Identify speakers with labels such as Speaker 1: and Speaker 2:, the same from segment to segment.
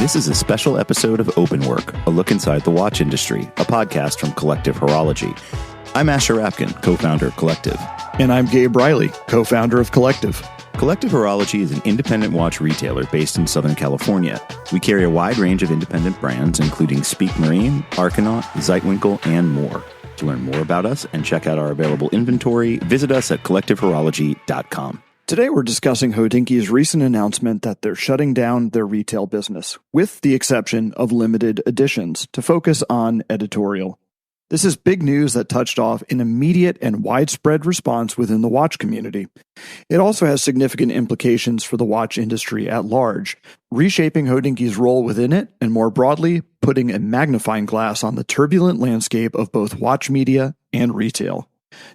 Speaker 1: This is a special episode of Openwork, a look inside the watch industry, a podcast from Collective Horology. I'm Asher Rapkin, co-founder of Collective.
Speaker 2: And I'm Gabe Reilly, co-founder of Collective.
Speaker 1: Collective Horology is an independent watch retailer based in Southern California. We carry a wide range of independent brands, including Speak Marine, Arcanaut, Zeitwinkel, and more. To learn more about us and check out our available inventory, visit us at collectivehorology.com.
Speaker 2: Today we're discussing Hodinkee's recent announcement that they're shutting down their retail business, with the exception of limited editions, to focus on editorial. This is big news that touched off an immediate and widespread response within the watch community. It also has significant implications for the watch industry at large, reshaping Hodinkee's role within it, and more broadly, putting a magnifying glass on the turbulent landscape of both watch media and retail.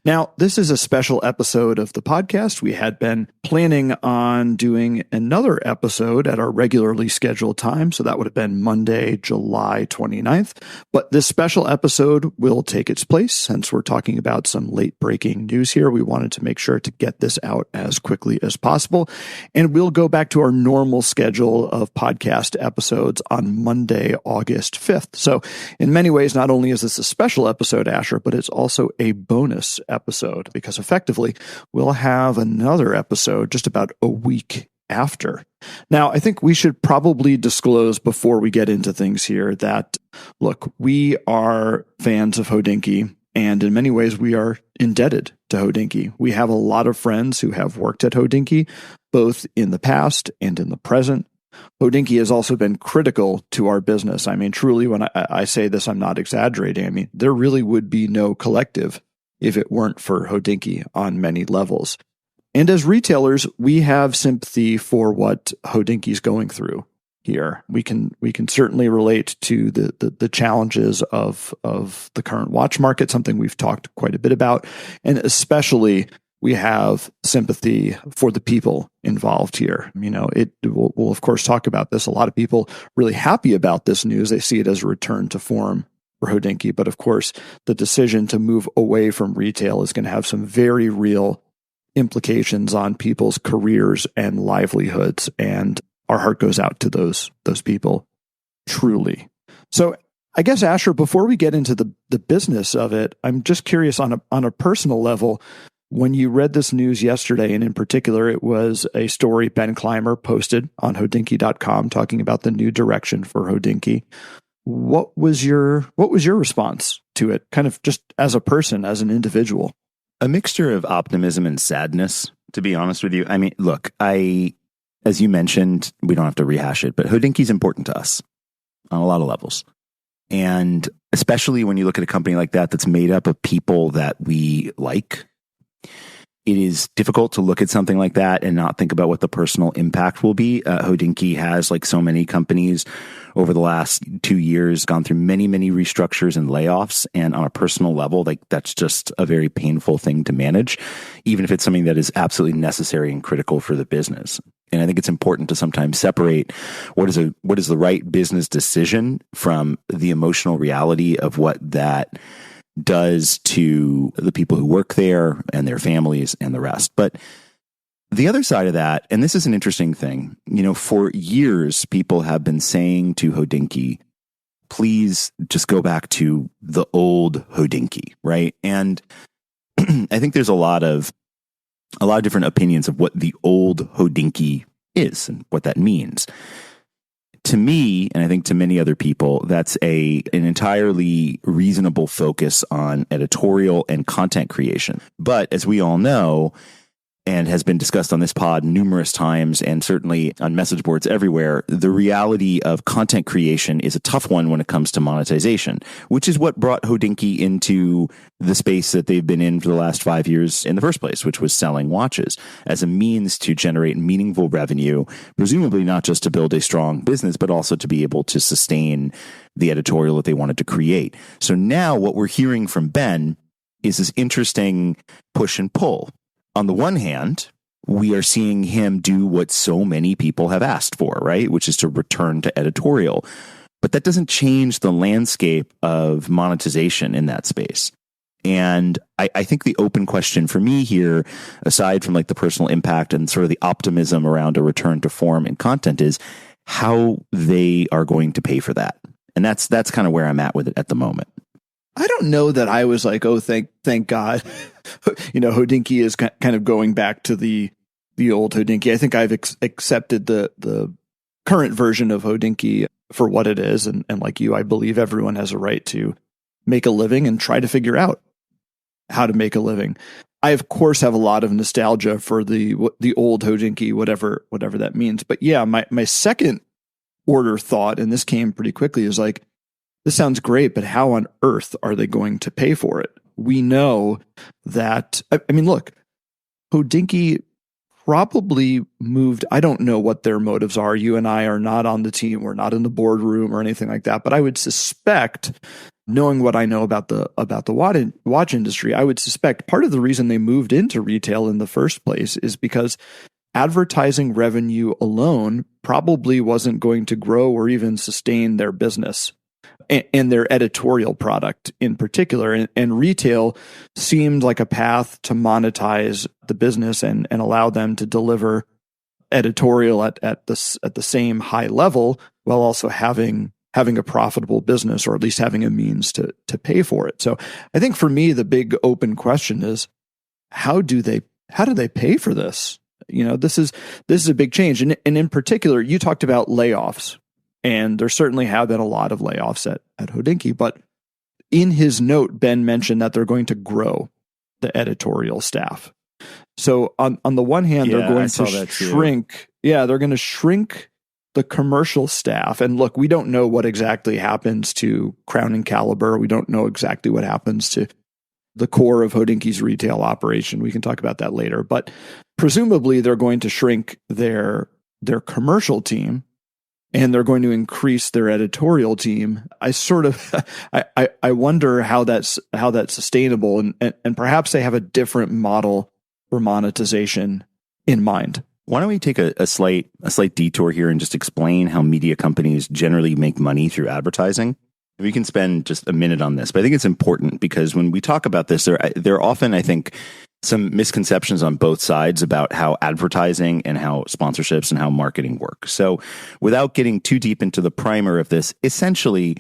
Speaker 2: Now, this is a special episode of the podcast. We had been planning on doing another episode at our regularly scheduled time, so that would have been Monday, July 29th. But this special episode will take its place. Since we're talking about some late-breaking news here, we wanted to make sure to get this out as quickly as possible. And we'll go back to our normal schedule of podcast episodes on Monday, August 5th. So in many ways, not only is this a special episode, Asher, but it's also a bonus episode, because effectively we'll have another episode just about a week after. Now, I think we should probably disclose before we get into things here that, look, we are fans of Hodinkee, and in many ways we are indebted to Hodinkee. We have a lot of friends who have worked at Hodinkee, both in the past and in the present. Hodinkee has also been critical to our business. I mean, truly, when I say this, I'm not exaggerating. I mean, there really would be no Collective if it weren't for Hodinkee on many levels. And as retailers, we have sympathy for what Hodinkee's going through here. We can certainly relate to the challenges of the current watch market, something we've talked quite a bit about, and especially we have sympathy for the people involved here. You know, we'll of course talk about this. A lot of people really happy about this news. They see it as a return to form for Hodinkee, but of course, the decision to move away from retail is going to have some very real implications on people's careers and livelihoods, and our heart goes out to those people, truly. So, I guess, Asher, before we get into the business of it, I'm just curious on a personal level. When you read this news yesterday, and in particular, it was a story Ben Clymer posted on Hodinkee.com talking about the new direction for Hodinkee. What was your response to it, kind of just as a person, as an individual?
Speaker 1: A mixture of optimism and sadness, to be honest with you. I mean, look, as you mentioned, we don't have to rehash it, but Hodinkee's important to us on a lot of levels. And especially when you look at a company like that that's made up of people that we like, it is difficult to look at something like that and not think about what the personal impact will be. Hodinkee has, like so many companies over the last 2 years, gone through many, many restructures and layoffs. And on a personal level, like that's just a very painful thing to manage, even if it's something that is absolutely necessary and critical for the business. And I think it's important to sometimes separate what is the right business decision from the emotional reality of what that does to the people who work there and their families and the rest. But the other side of that, and this is an interesting thing, you know, for years, people have been saying to Hodinkee, please just go back to the old Hodinkee, right? And I think there's a lot of different opinions of what the old Hodinkee is and what that means. To me, and I think to many other people, that's an entirely reasonable focus on editorial and content creation. But as we all know, and has been discussed on this pod numerous times and certainly on message boards everywhere, the reality of content creation is a tough one when it comes to monetization, which is what brought Hodinkee into the space that they've been in for the last 5 years in the first place, which was selling watches as a means to generate meaningful revenue, presumably not just to build a strong business, but also to be able to sustain the editorial that they wanted to create. So now what we're hearing from Ben is this interesting push and pull. On the one hand, we are seeing him do what so many people have asked for, right? Which is to return to editorial. But that doesn't change the landscape of monetization in that space. And I think the open question for me here, aside from like the personal impact and sort of the optimism around a return to form and content, is how they are going to pay for that. And that's kind of where I'm at with it at the moment.
Speaker 2: I don't know that I was like, oh, thank God. Hodinkee is kind of going back to the old Hodinkee. I think I've accepted the current version of Hodinkee for what it is. And like you, I believe everyone has a right to make a living and try to figure out how to make a living. I, of course, have a lot of nostalgia for the old Hodinkee, whatever that means. But yeah, my second order thought, and this came pretty quickly, is like, this sounds great, but how on earth are they going to pay for it? We know that, I mean, look, Hodinkee probably moved. I don't know what their motives are. You and I are not on the team. We're not in the boardroom or anything like that. But I would suspect, knowing what I know about the watch industry, I would suspect part of the reason they moved into retail in the first place is because advertising revenue alone probably wasn't going to grow or even sustain their business and their editorial product in particular. And retail seemed like a path to monetize the business and allow them to deliver editorial at the same high level while also having a profitable business, or at least having a means to pay for it. So I think for me, the big open question is, how do they pay for this? This is a big change. And in particular, you talked about layoffs. And there certainly have been a lot of layoffs at Hodinkee. But in his note, Ben mentioned that they're going to grow the editorial staff. So on the one hand, they're going to shrink. Yeah, they're going to shrink the commercial staff. And look, we don't know what exactly happens to Crown and Caliber. We don't know exactly what happens to the core of Hodinkee's retail operation. We can talk about that later. But presumably, they're going to shrink their commercial team, and they're going to increase their editorial team. I wonder how that's sustainable, and perhaps they have a different model for monetization in mind.
Speaker 1: Why don't we take a slight detour here and just explain how media companies generally make money through advertising? We can spend just a minute on this, but I think it's important because when we talk about this, there are often, I think, some misconceptions on both sides about how advertising and how sponsorships and how marketing work. So without getting too deep into the primer of this, essentially,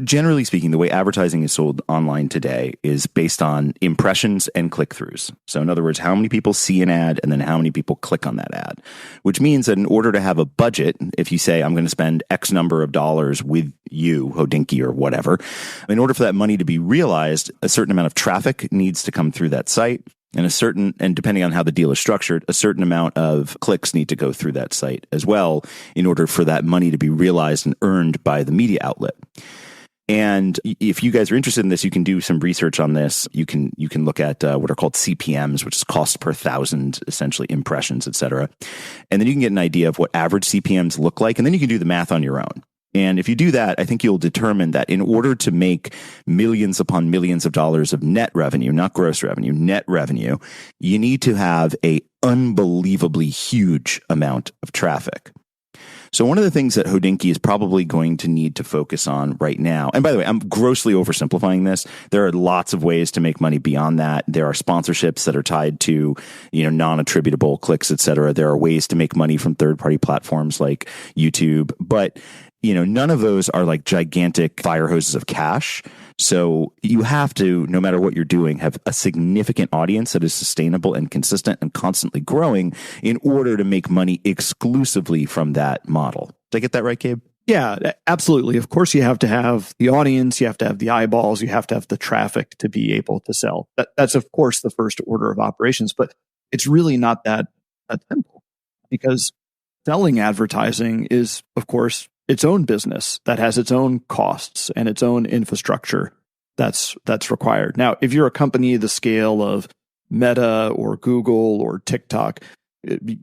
Speaker 1: generally speaking, the way advertising is sold online today is based on impressions and click-throughs. So in other words, how many people see an ad and then how many people click on that ad, which means that in order to have a budget, if you say, I'm going to spend X number of dollars with you, Hodinkee or whatever, in order for that money to be realized, a certain amount of traffic needs to come through that site. And depending on how the deal is structured, a certain amount of clicks need to go through that site as well in order for that money to be realized and earned by the media outlet. And if you guys are interested in this, you can do some research on this. You can look at what are called CPMs, which is cost per thousand, essentially impressions, et cetera. And then you can get an idea of what average CPMs look like. And then you can do the math on your own. And if you do that, I think you'll determine that in order to make millions upon millions of dollars of net revenue, not gross revenue, net revenue, you need to have a unbelievably huge amount of traffic. So one of the things that Hodinkee is probably going to need to focus on right now, and by the way, I'm grossly oversimplifying this. There are lots of ways to make money beyond that. There are sponsorships that are tied to, non-attributable clicks, et cetera. There are ways to make money from third-party platforms like YouTube, but none of those are like gigantic fire hoses of cash. So you have to, no matter what you're doing, have a significant audience that is sustainable and consistent and constantly growing in order to make money exclusively from that model. Did I get that right, Gabe?
Speaker 2: Yeah, absolutely. Of course, you have to have the audience, you have to have the eyeballs, you have to have the traffic to be able to sell. That's, of course, the first order of operations, but it's really not that simple, because selling advertising is, of course, its own business that has its own costs and its own infrastructure that's required. Now, if you're a company the scale of Meta or Google or TikTok,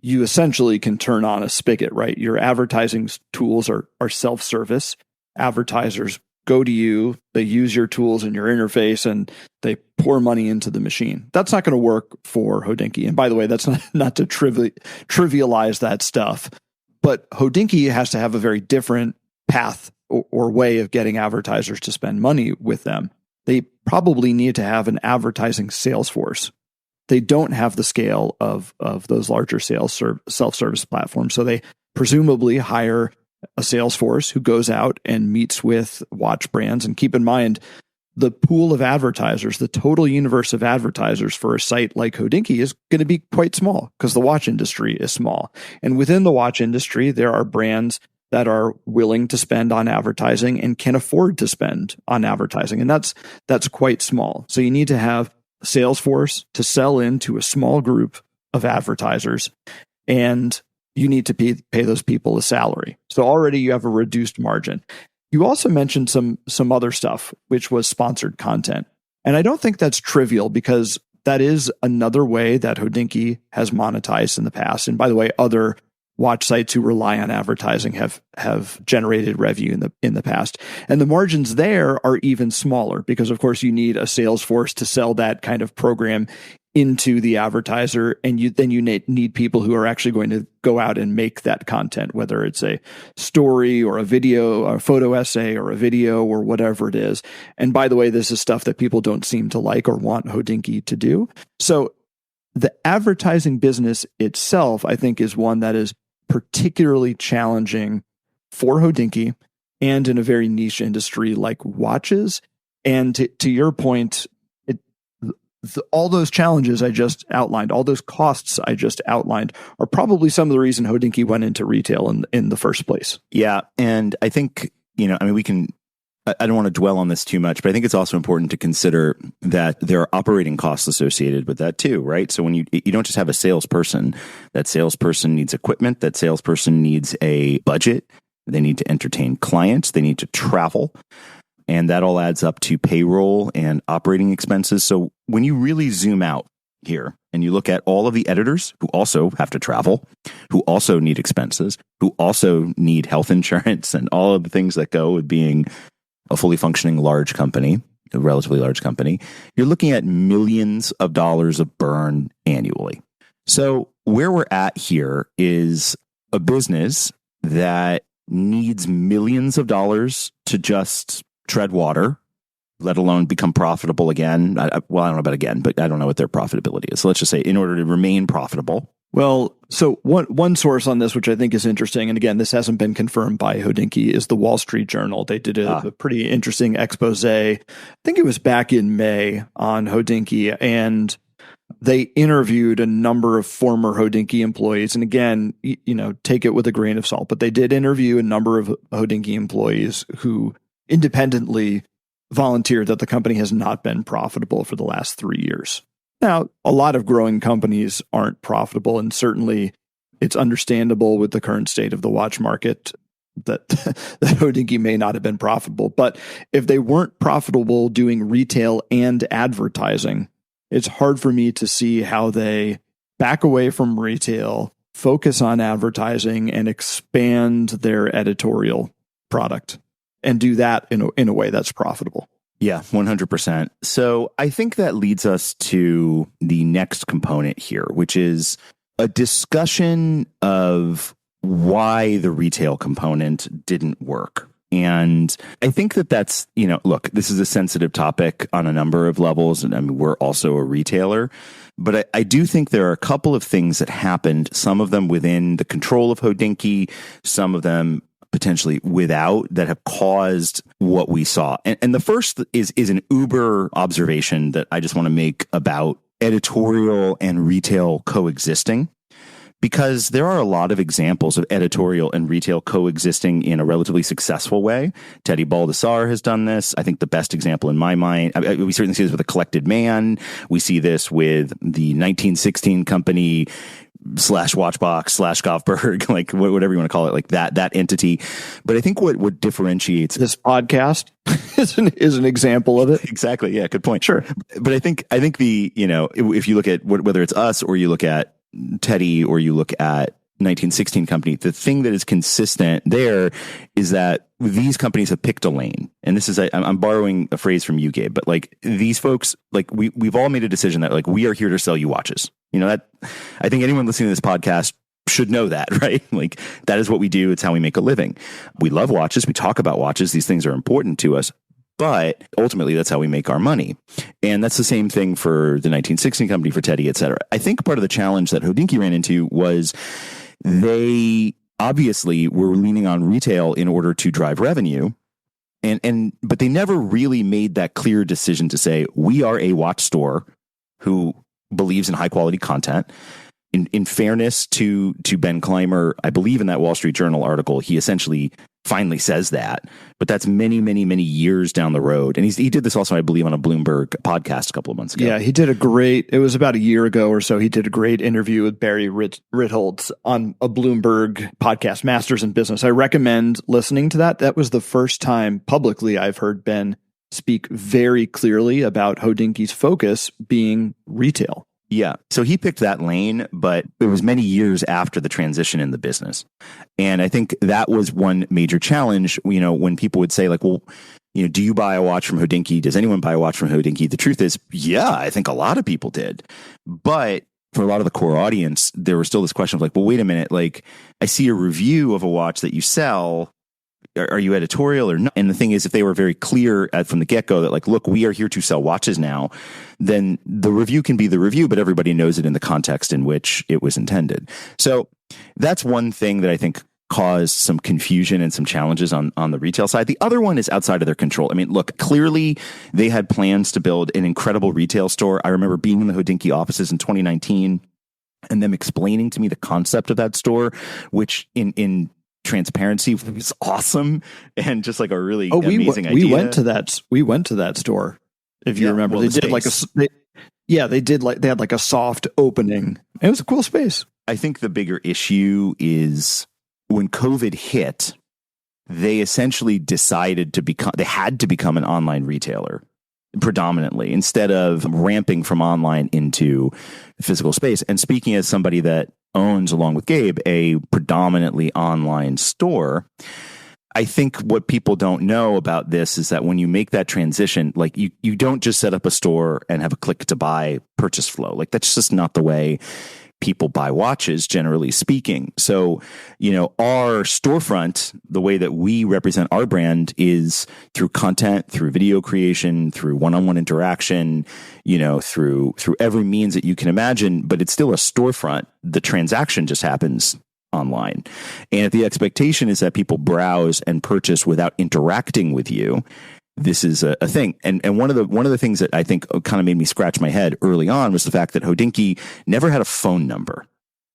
Speaker 2: you essentially can turn on a spigot, right? Your advertising tools are self-service. Advertisers go to you, they use your tools and your interface, and they pour money into the machine. That's not going to work for Hodinkee. And by the way, that's not to trivialize that stuff. But Hodinkee has to have a very different path or way of getting advertisers to spend money with them. They probably need to have an advertising sales force. They don't have the scale of those larger self-service platforms. So they presumably hire a sales force who goes out and meets with watch brands. And keep in mind, the pool of advertisers, the total universe of advertisers for a site like Hodinkee is going to be quite small because the watch industry is small. And within the watch industry, there are brands that are willing to spend on advertising and can afford to spend on advertising. And that's quite small. So you need to have a sales force to sell into a small group of advertisers, and you need to pay those people a salary. So already you have a reduced margin. You also mentioned some other stuff, which was sponsored content. And I don't think that's trivial because that is another way that Hodinkee has monetized in the past. And by the way, other watch sites who rely on advertising have generated revenue in the past. And the margins there are even smaller because, of course, you need a sales force to sell that kind of program into the advertiser, and you need people who are actually going to go out and make that content, whether it's a story or a video, or a photo essay or a video or whatever it is. And by the way, this is stuff that people don't seem to like or want Hodinkee to do. So the advertising business itself, I think, is one that is particularly challenging for Hodinkee and in a very niche industry like watches. And to your point, all those challenges I just outlined, all those costs I just outlined are probably some of the reason Hodinkee went into retail in the first place.
Speaker 1: Yeah. And I think, I don't want to dwell on this too much, but I think it's also important to consider that there are operating costs associated with that too, right? So when you don't just have a salesperson, that salesperson needs equipment, that salesperson needs a budget, they need to entertain clients, they need to travel. And that all adds up to payroll and operating expenses. So when you really zoom out here and you look at all of the editors who also have to travel, who also need expenses, who also need health insurance and all of the things that go with being a fully functioning large company, a relatively large company, you're looking at millions of dollars of burn annually. So where we're at here is a business that needs millions of dollars to just tread water, let alone become profitable again. I don't know about again, but I don't know what their profitability is. So let's just say in order to remain profitable.
Speaker 2: Well, so one source on this, which I think is interesting, and again, this hasn't been confirmed by Hodinkee, is the Wall Street Journal. They did a pretty interesting expose. I think it was back in May on Hodinkee, and they interviewed a number of former Hodinkee employees. And again, take it with a grain of salt, but they did interview a number of Hodinkee employees who independently volunteered that the company has not been profitable for the last 3 years. Now, a lot of growing companies aren't profitable, and certainly it's understandable with the current state of the watch market that Hodinkee may not have been profitable. But if they weren't profitable doing retail and advertising, it's hard for me to see how they back away from retail, focus on advertising, and expand their editorial product, and do that in a way that's profitable.
Speaker 1: Yeah, 100%. So I think that leads us to the next component here, which is a discussion of why the retail component didn't work. And I think that's, look, this is a sensitive topic on a number of levels. And I mean, we're also a retailer. But I do think there are a couple of things that happened, some of them within the control of Hodinkee, some of them potentially without, that have caused what we saw. And the first is an uber observation that I just want to make about editorial and retail coexisting, because there are a lot of examples of editorial and retail coexisting in a relatively successful way. Teddy Baldessar has done this. I think the best example in my mind, we certainly see this with A Collected Man. We see this with the 1916 company / Watchbox / Goffberg, like whatever you want to call it, like that entity. But I think what differentiates
Speaker 2: this podcast is an example of it.
Speaker 1: Exactly. Yeah. Good point.
Speaker 2: Sure.
Speaker 1: But I think the, if you look at whether it's us or you look at Teddy or you look at 1916 company, the thing that is consistent there is that these companies have picked a lane. And this is, I'm borrowing a phrase from you, Gabe, but like these folks, like we've all made a decision that like we are here to sell you watches. That I think anyone listening to this podcast should know that, right? Like that is what we do. It's how we make a living. We love watches. We talk about watches. These things are important to us. But ultimately, that's how we make our money. And that's the same thing for the 1916 company, for Teddy, et cetera. I think part of the challenge that Hodinkee ran into was they obviously were leaning on retail in order to drive revenue. But they never really made that clear decision to say, we are a watch store who believes in high quality content. In fairness to Ben Clymer, I believe in that Wall Street Journal article, he essentially finally says that, but that's many, many, many years down the road. And he did this also, I believe, on a Bloomberg podcast a couple of months ago.
Speaker 2: Yeah, it was about a year ago or so. He did a great interview with Barry Ritholtz on a Bloomberg podcast, Masters in Business. I recommend listening to that. That was the first time publicly I've heard Ben speak very clearly about Hodinkee's focus being retail.
Speaker 1: Yeah. So he picked that lane, but it was many years after the transition in the business. And I think that was one major challenge, when people would say like, well, do you buy a watch from Hodinkee? Does anyone buy a watch from Hodinkee? The truth is, yeah, I think a lot of people did. But for a lot of the core audience, there was still this question of like, well, wait a minute, like I see a review of a watch that you sell. Are you editorial or not? And the thing is, if they were very clear from the get-go that like, look, we are here to sell watches now, then the review can be the review, but everybody knows it in the context in which it was intended. So that's one thing that I think caused some confusion and some challenges on the retail side. The other one is outside of their control. I mean, look, clearly they had plans to build an incredible retail store. I remember being in the Hodinkee offices in 2019 and them explaining to me the concept of that store, which in transparency was awesome and just like a really amazing idea.
Speaker 2: We went to that store. If you remember, they did they had like a soft opening. It was a cool space.
Speaker 1: I think the bigger issue is when COVID hit, they essentially decided they had to become an online retailer predominantly instead of ramping from online into physical space. And speaking as somebody that owns, along with Gabe, a predominantly online store, I think what people don't know about this is that when you make that transition, like you don't just set up a store and have a click to buy purchase flow. Like that's just not the way people buy watches, generally speaking. So, our storefront, the way that we represent our brand is through content, through video creation, through one-on-one interaction, through every means that you can imagine, but it's still a storefront. The transaction just happens online. And if the expectation is that people browse and purchase without interacting with you, this is a thing. And one of the things that I think kind of made me scratch my head early on was the fact that Hodinkee never had a phone number,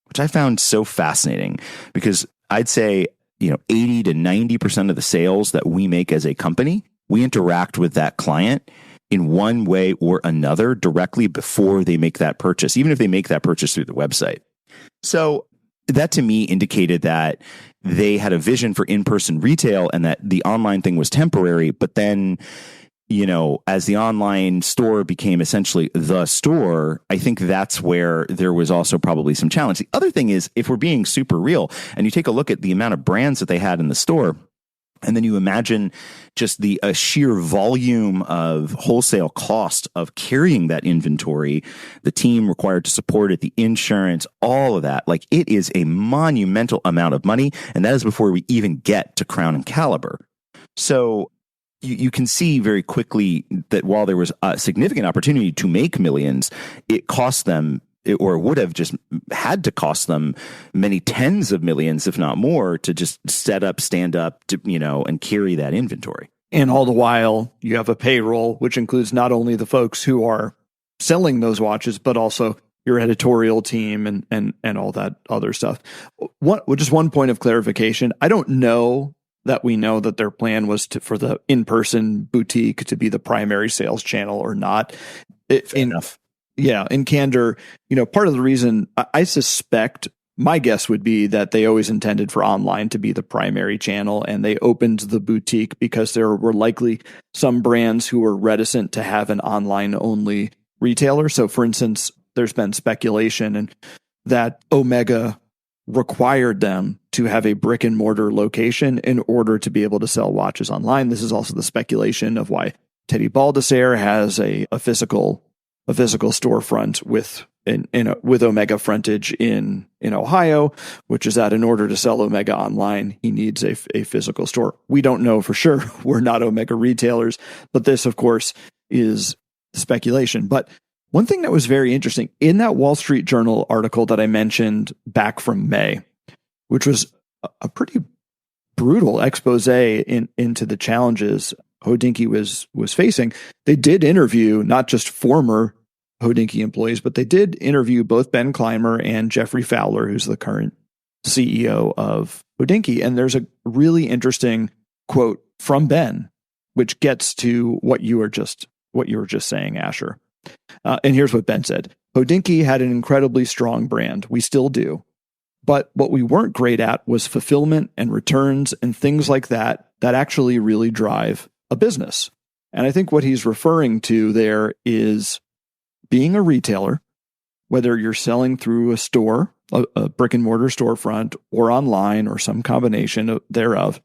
Speaker 1: which I found so fascinating because I'd say, 80 to 90% of the sales that we make as a company, we interact with that client in one way or another directly before they make that purchase, even if they make that purchase through the website. So that to me indicated that they had a vision for in-person retail and that the online thing was temporary. But then, as the online store became essentially the store, I think that's where there was also probably some challenge. The other thing is, if we're being super real and you take a look at the amount of brands that they had in the store, and then you imagine just the sheer volume of wholesale cost of carrying that inventory, the team required to support it, the insurance, all of that. Like it is a monumental amount of money. And that is before we even get to Crown and Caliber. So you can see very quickly that while there was a significant opportunity to make millions, it cost them, or would have just had to cost them many tens of millions, if not more, to just stand up, and carry that inventory.
Speaker 2: And all the while, you have a payroll, which includes not only the folks who are selling those watches, but also your editorial team and all that other stuff. Just one point of clarification. I don't know that we know that their plan was for the in-person boutique to be the primary sales channel or not.
Speaker 1: Fair enough.
Speaker 2: Yeah, in candor, part of the reason I suspect, my guess would be that they always intended for online to be the primary channel, and they opened the boutique because there were likely some brands who were reticent to have an online-only retailer. So, for instance, there's been speculation and that Omega required them to have a brick and mortar location in order to be able to sell watches online. This is also the speculation of why Teddy Baldessere has a physical storefront with Omega frontage in Ohio, which is that in order to sell Omega online, he needs a physical store. We don't know for sure. We're not Omega retailers, but this, of course, is speculation. But one thing that was very interesting in that Wall Street Journal article that I mentioned back from May, which was a pretty brutal expose into the challenges Hodinkee was facing. They did interview not just former Hodinkee employees, but they did interview both Ben Clymer and Jeffrey Fowler, who's the current CEO of Hodinkee. And there's a really interesting quote from Ben, which gets to what you were just saying, Asher. And here's what Ben said. Hodinkee had an incredibly strong brand. We still do. But what we weren't great at was fulfillment and returns and things like that actually really drive a business. And I think what he's referring to there is being a retailer, whether you're selling through a store, a brick and mortar storefront, or online, or some combination thereof,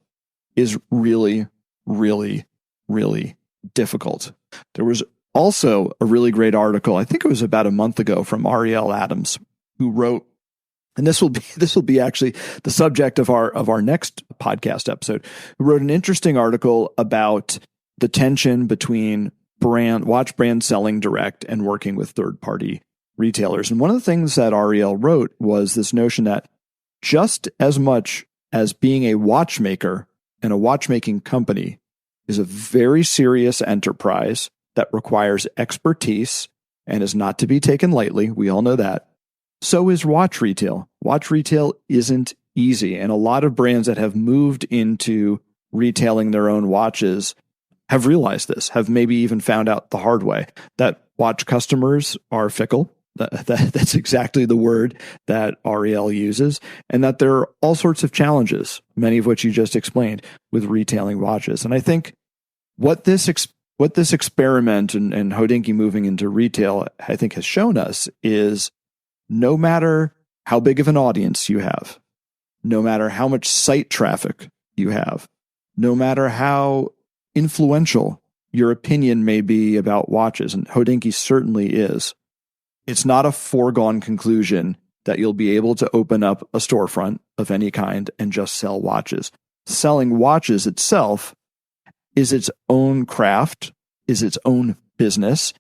Speaker 2: is really, really, really difficult. There was also a really great article, I think it was about a month ago, from Ariel Adams, who wrote, and this will be actually the subject of our next podcast episode, who wrote an interesting article about the tension between watch brand selling direct and working with third-party retailers. And one of the things that Ariel wrote was this notion that just as much as being a watchmaker and a watchmaking company is a very serious enterprise that requires expertise and is not to be taken lightly, we all know that, so is watch retail. Watch retail isn't easy. And a lot of brands that have moved into retailing their own watches have realized this, have maybe even found out the hard way, that watch customers are fickle. That's exactly the word that Ariel uses, and that there are all sorts of challenges, many of which you just explained, with retailing watches. And I think what this experiment and Hodinkee moving into retail, I think, has shown us is no matter how big of an audience you have, no matter how much site traffic you have, no matter how influential your opinion may be about watches, and Hodinkee certainly is, it's not a foregone conclusion that you'll be able to open up a storefront of any kind and just sell watches. Selling watches itself is its own craft, is its own business,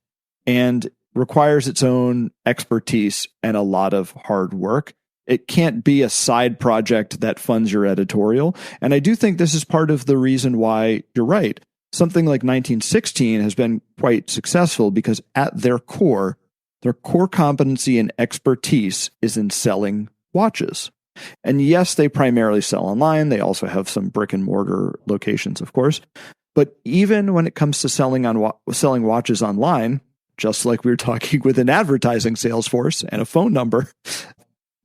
Speaker 2: and requires its own expertise and a lot of hard work. It can't be a side project that funds your editorial. And I do think this is part of the reason why you're right. Something like 1916 has been quite successful because at their core competency and expertise is in selling watches. And yes, they primarily sell online. They also have some brick and mortar locations, of course. But even when it comes to selling watches online, just like we were talking with an advertising sales force and a phone number,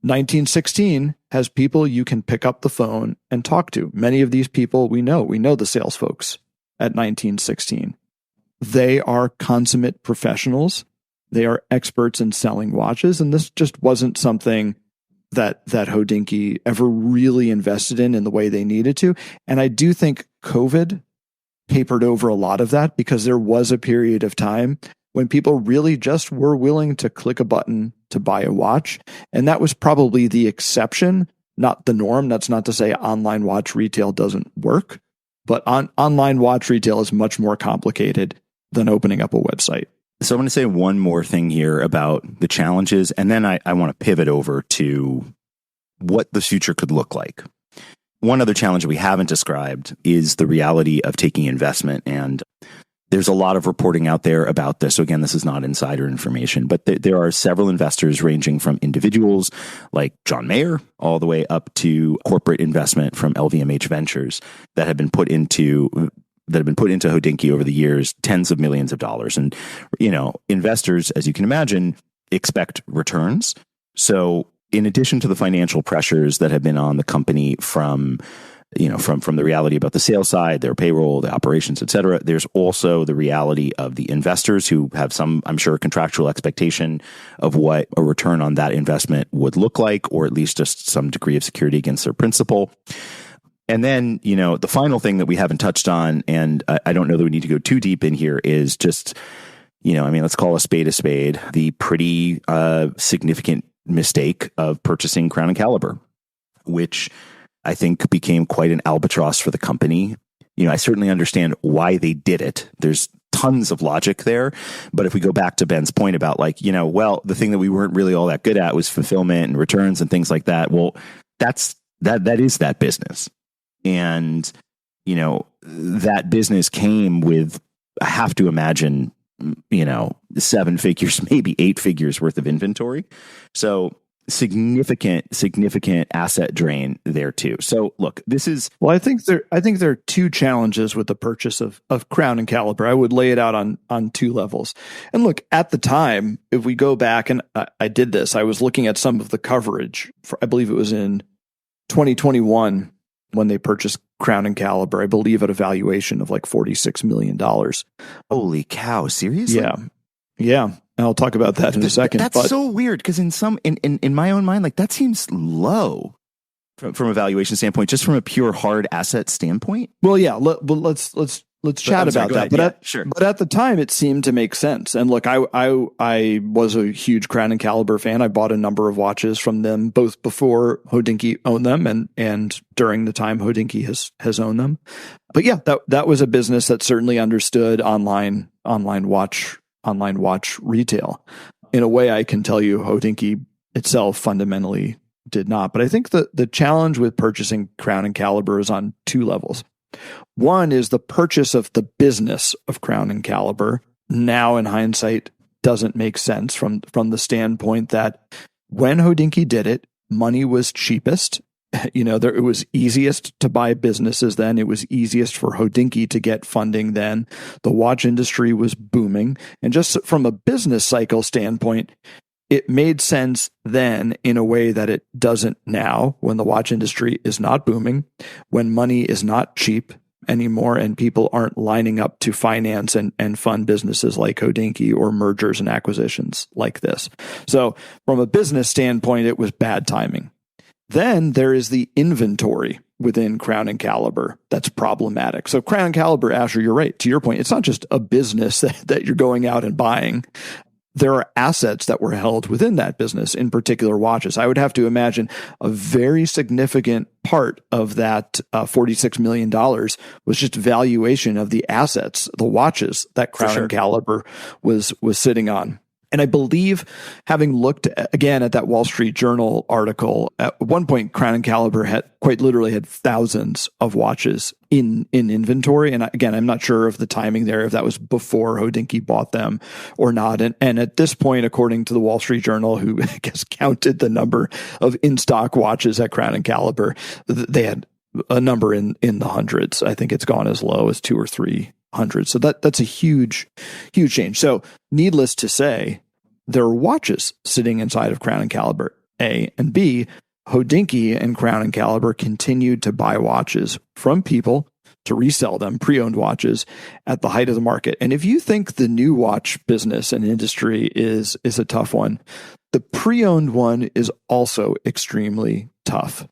Speaker 2: 1916 has people you can pick up the phone and talk to. Many of these people we know the sales folks at 1916. They are consummate professionals. They are experts in selling watches. And this just wasn't something that Hodinkee ever really invested in the way they needed to. And I do think COVID papered over a lot of that, because there was a period of time when people really just were willing to click a button to buy a watch. And that was probably the exception, not the norm. That's not to say online watch retail doesn't work, but online watch retail is much more complicated than opening up a website.
Speaker 1: So I'm going to say one more thing here about the challenges, and then I want to pivot over to what the future could look like. One other challenge we haven't described is the reality of taking investment. And there's a lot of reporting out there about this. So again, this is not insider information, but there are several investors ranging from individuals like John Mayer all the way up to corporate investment from LVMH Ventures that have been put into Hodinkee over the years, tens of millions of dollars. And, investors, as you can imagine, expect returns. So in addition to the financial pressures that have been on the company from the reality about the sales side, their payroll, the operations, et cetera, there's also the reality of the investors who have some, I'm sure, contractual expectation of what a return on that investment would look like, or at least just some degree of security against their principal. And then, the final thing that we haven't touched on, and I don't know that we need to go too deep in here, is just, let's call a spade, the pretty significant mistake of purchasing Crown and Caliber, which I think became quite an albatross for the company. I certainly understand why they did it. There's tons of logic there. But if we go back to Ben's point about the thing that we weren't really all that good at was fulfillment and returns and things like that. Well, that's That is that business. And, that business came with, I have to imagine, 7 figures, maybe 8 figures worth of inventory. So significant asset drain there too. So look, this is,
Speaker 2: well, I think there are two challenges with the purchase of Crown and Caliber. I would lay it out on two levels. And look, at the time, if we go back, and I did this, I was looking at some of the coverage for, I believe it was in 2021 when they purchased Crown and Caliber, I believe at a valuation of like $46 million.
Speaker 1: Holy cow. Seriously?
Speaker 2: Yeah. And I'll talk about that in a second.
Speaker 1: That's so weird, because in my own mind, like, that seems low from a valuation standpoint, just from a pure hard asset standpoint.
Speaker 2: Well, yeah. Let's chat about that. But
Speaker 1: sure.
Speaker 2: But at the time, it seemed to make sense. And look, I was a huge Crown and Caliber fan. I bought a number of watches from them, both before Hodinkee owned them and during the time Hodinkee has owned them. But yeah, that was a business that certainly understood online watch retail in a way I can tell you Hodinkee itself fundamentally did not. But I think the challenge with purchasing Crown and Caliber is on two levels. One is the purchase of the business of Crown and Caliber. Now, in hindsight, doesn't make sense from the standpoint that when Hodinkee did it, money was cheapest. It was easiest to buy businesses then. It was easiest for Hodinkee to get funding then. The watch industry was booming. And just from a business cycle standpoint, it made sense then in a way that it doesn't now, when the watch industry is not booming, when money is not cheap anymore and people aren't lining up to finance and fund businesses like Hodinkee or mergers and acquisitions like this. So from a business standpoint, it was bad timing. Then there is the inventory within Crown and Caliber that's problematic. So Crown and Caliber, Asher, you're right. To your point, it's not just a business that you're going out and buying. There are assets that were held within that business, in particular watches. I would have to imagine a very significant part of that $46 million was just valuation of the assets, the watches that Crown and Caliber was sitting on. And I believe, having looked again at that Wall Street Journal article, at one point, Crown and Caliber had quite literally had thousands of watches in inventory. And again, I'm not sure of the timing there, if that was before Hodinkee bought them or not. And at this point, according to the Wall Street Journal, who I guess counted the number of in-stock watches at Crown and Caliber, they had a number in the hundreds. I think it's gone as low as 200 or 300. So that's a huge change. So needless to say, there are watches sitting inside of Crown and Caliber, A, and B, Hodinkee and Crown and Caliber continued to buy watches from people to resell them, pre-owned watches, at the height of the market. And if you think the new watch business and industry is a tough one, the pre-owned one is also extremely tough.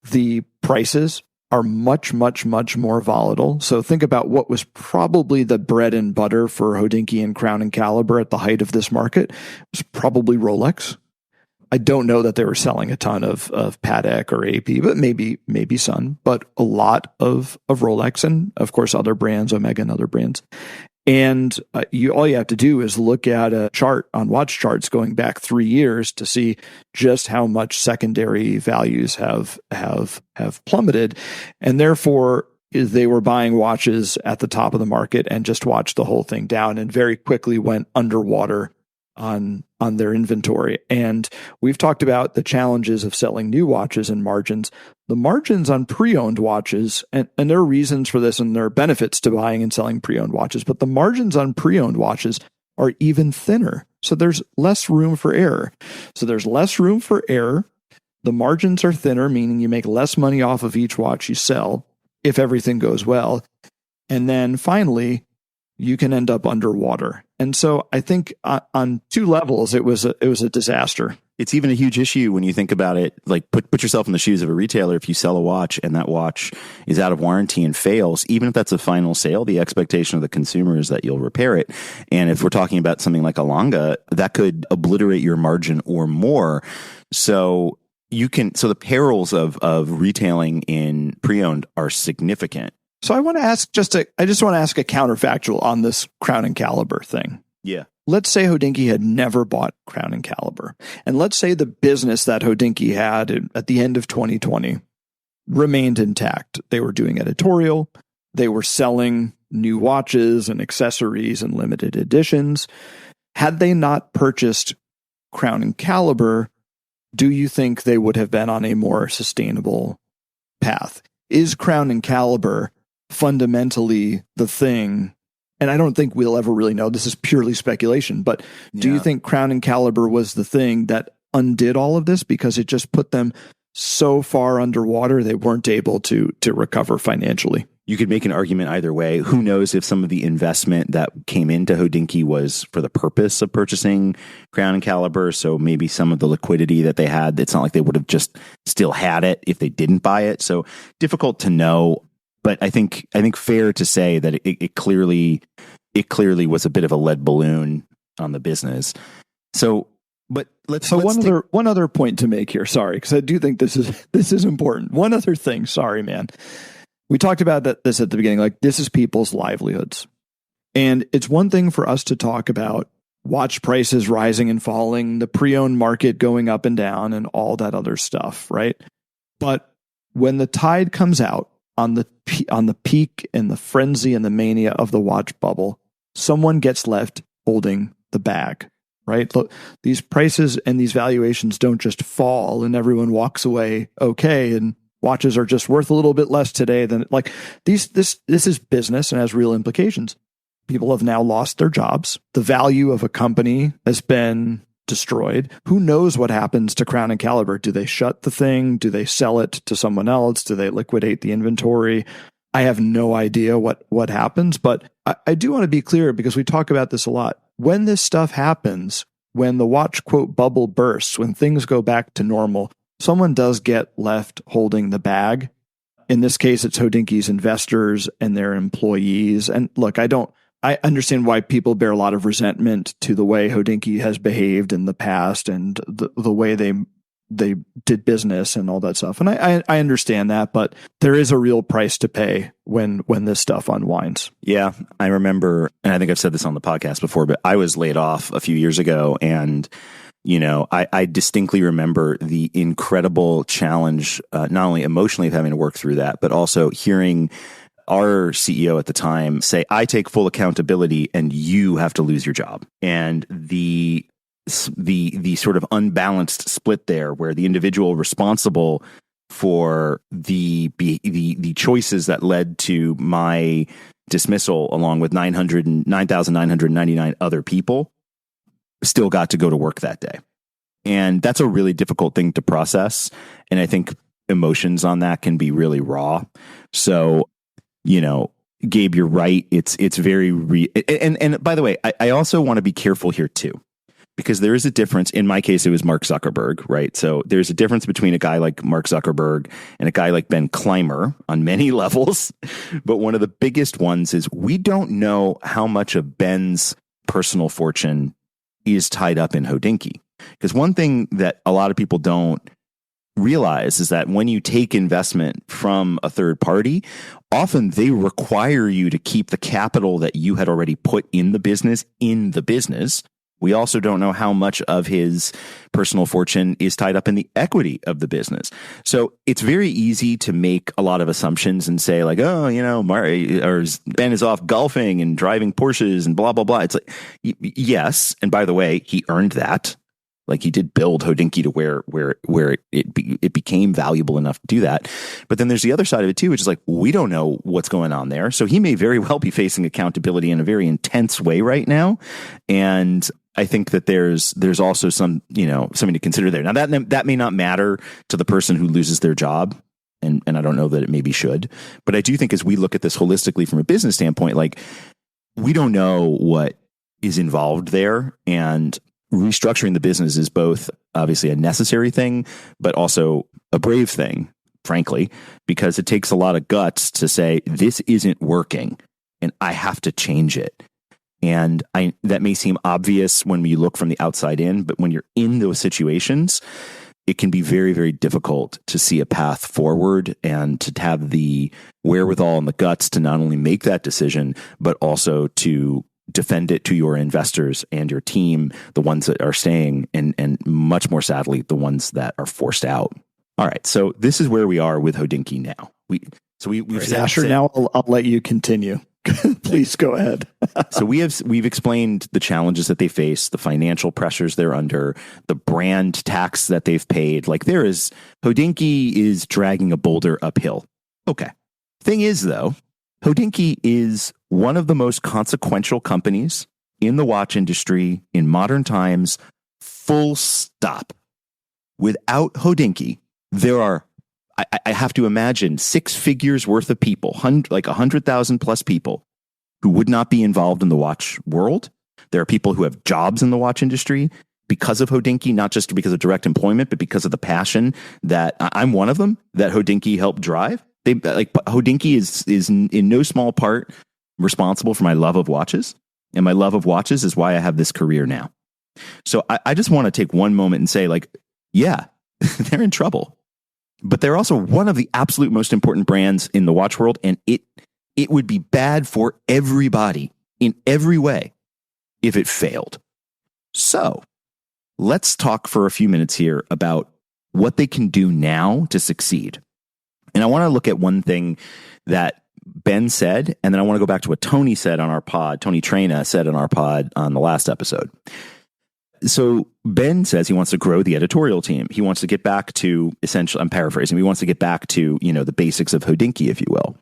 Speaker 2: The prices are much, much, much more volatile. So think about what was probably the bread and butter for Hodinkee and Crown and Caliber at the height of this market. It was probably Rolex. I don't know that they were selling a ton of Patek or AP, but maybe some, but a lot of Rolex and, of course, other brands, Omega and other brands. And all you have to do is look at a chart on watch charts going back 3 years to see just how much secondary values have plummeted. And therefore, they were buying watches at the top of the market and just watched the whole thing down and very quickly went underwater on their inventory. And we've talked about the challenges of selling new watches and margins. The margins on pre-owned watches, and there are reasons for this and there are benefits to buying and selling pre-owned watches, but the margins on pre-owned watches are even thinner. So there's less room for error. The margins are thinner, meaning you make less money off of each watch you sell if everything goes well. And then finally, you can end up underwater. And so I think on two levels, it was a disaster.
Speaker 1: It's even a huge issue when you think about it. Like put yourself in the shoes of a retailer. If you sell a watch and that watch is out of warranty and fails, even if that's a final sale, the expectation of the consumer is that you'll repair it. And if we're talking about something like a Longa, that could obliterate your margin or more. So the perils of retailing in pre-owned are significant.
Speaker 2: So I want to ask I just want to ask a counterfactual on this Crown and Caliber thing.
Speaker 1: Yeah.
Speaker 2: Let's say Hodinkee had never bought Crown and Caliber. And let's say the business that Hodinkee had at the end of 2020 remained intact. They were doing editorial. They were selling new watches and accessories and limited editions. Had they not purchased Crown and Caliber, do you think they would have been on a more sustainable path? Is Crown and Caliber fundamentally the thing? And I don't think we'll ever really know. This is purely speculation. But do you think Crown and Caliber was the thing that undid all of this because it just put them so far underwater they weren't able to recover financially?
Speaker 1: You could make an argument either way. Who knows if some of the investment that came into Hodinkee was for the purpose of purchasing Crown and Caliber. So maybe some of the liquidity that they had, it's not like they would have just still had it if they didn't buy it. So difficult to know. But I think fair to say that it clearly was a bit of a lead balloon on the business. So, but one other point to make here. Sorry, because I do think this is important. One other thing. Sorry, man. We talked about this at the beginning. Like, this is people's livelihoods, and it's one thing for us to talk about watch prices rising and falling, the pre-owned market going up and down, and all that other stuff, right? But when the tide comes out on the peak and the frenzy and the mania of the watch bubble, someone gets left holding the bag, right? Look, these prices and these valuations don't just fall and everyone walks away okay, and watches are just worth a little bit less today than like this is business and has real implications. People have now lost their jobs. The value of a company has been destroyed. Who knows what happens to Crown and Caliber? Do they shut the thing? Do they sell it to someone else? Do they liquidate the inventory? I have no idea what happens, but I do want to be clear because we talk about this a lot. When this stuff happens, when the watch quote bubble bursts, when things go back to normal, someone does get left holding the bag. In this case, it's Hodinkee's investors and their employees. And look, I understand why people bear a lot of resentment to the way Hodinkee has behaved in the past and the way they did business and all that stuff. And I understand that, but there is a real price to pay when this stuff unwinds. Yeah, I remember, and I think I've said this on the podcast before, but I was laid off a few years ago, and I distinctly remember the incredible challenge, not only emotionally of having to work through that, but also hearing our CEO at the time say, I take full accountability and you have to lose your job. And the sort of unbalanced split there where the individual responsible for the choices that led to my dismissal along with 9,999 other people still got to go to work that day. And that's a really difficult thing to process. And I think emotions on that can be really raw. So, Gabe, you're right. It's very and by the way, I also want to be careful here too, because there is a difference. In my case, it was Mark Zuckerberg, right? So there's a difference between a guy like Mark Zuckerberg and a guy like Ben Clymer on many levels. But one of the biggest ones is we don't know how much of Ben's personal fortune is tied up in Hodinkee. Because one thing that a lot of people don't realize is that when you take investment from a third party, often they require you to keep the capital that you had already put in the business. We also don't know how much of his personal fortune is tied up in the equity of the business. So it's very easy to make a lot of assumptions and say like, oh, Ben is off golfing and driving Porsches and blah, blah, blah. It's like, yes. And by the way, he earned that. Like, he did build Hodinkee to where it became valuable enough to do that. But then there's the other side of it too, which is like, we don't know what's going on there. So he may very well be facing accountability in a very intense way right now. And I think that there's also something to consider there. Now that may not matter to the person who loses their job. And I don't know that it maybe should, but I do think as we look at this holistically from a business standpoint, like, we don't know what is involved there. And restructuring the business is both obviously a necessary thing, but also a brave thing, frankly, because it takes a lot of guts to say, this isn't working and I have to change it. And that may seem obvious when you look from the outside in, but when you're in those situations, it can be very, very difficult to see a path forward and to have the wherewithal and the guts to not only make that decision, but also to defend it to your investors and your team, the ones that are staying, and much more sadly, the ones that are forced out. All right, so this is where we are with Hodinkee now. We've
Speaker 2: said, Asher, now I'll let you continue. Please go ahead.
Speaker 1: So we've explained the challenges that they face, the financial pressures they're under, the brand tax that they've paid. Like Hodinkee is dragging a boulder uphill. Okay. Thing is, though, Hodinkee is one of the most consequential companies in the watch industry in modern times, full stop. Without Hodinkee, there are, I have to imagine, 6 figures worth of people, like 100,000 plus people who would not be involved in the watch world. There are people who have jobs in the watch industry because of Hodinkee, not just because of direct employment, but because of the passion that I'm one of them that Hodinkee helped drive. Hodinkee is in no small part responsible for my love of watches, and my love of watches is why I have this career now. So I just want to take one moment and say, like, yeah, they're in trouble, but they're also one of the absolute most important brands in the watch world, and it would be bad for everybody in every way if it failed. So let's talk for a few minutes here about what they can do now to succeed. And I want to look at one thing that Ben said, and then I want to go back to what Tony said on our pod. Tony Trena said on our pod on the last episode. So Ben says he wants to grow the editorial team. He wants to get back to, essentially, I'm paraphrasing, he wants to get back to, the basics of Hodinkee, if you will.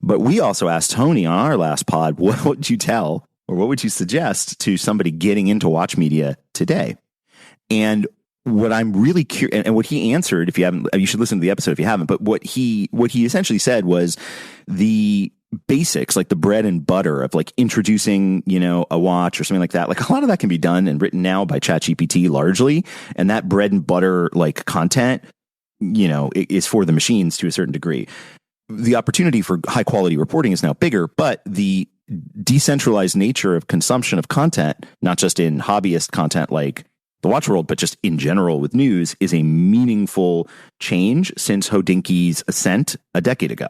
Speaker 1: But we also asked Tony on our last pod, what would you tell or what would you suggest to somebody getting into watch media today? And what I'm really curious, and what he answered, if you haven't, you should listen to the episode if you haven't, but what he essentially said was the basics, like the bread and butter of like introducing, a watch or something like that. Like a lot of that can be done and written now by ChatGPT largely. And that bread and butter, like content, is for the machines to a certain degree. The opportunity for high quality reporting is now bigger, but the decentralized nature of consumption of content, not just in hobbyist content like the watch world, but just in general with news, is a meaningful change since Hodinkee's ascent a decade ago.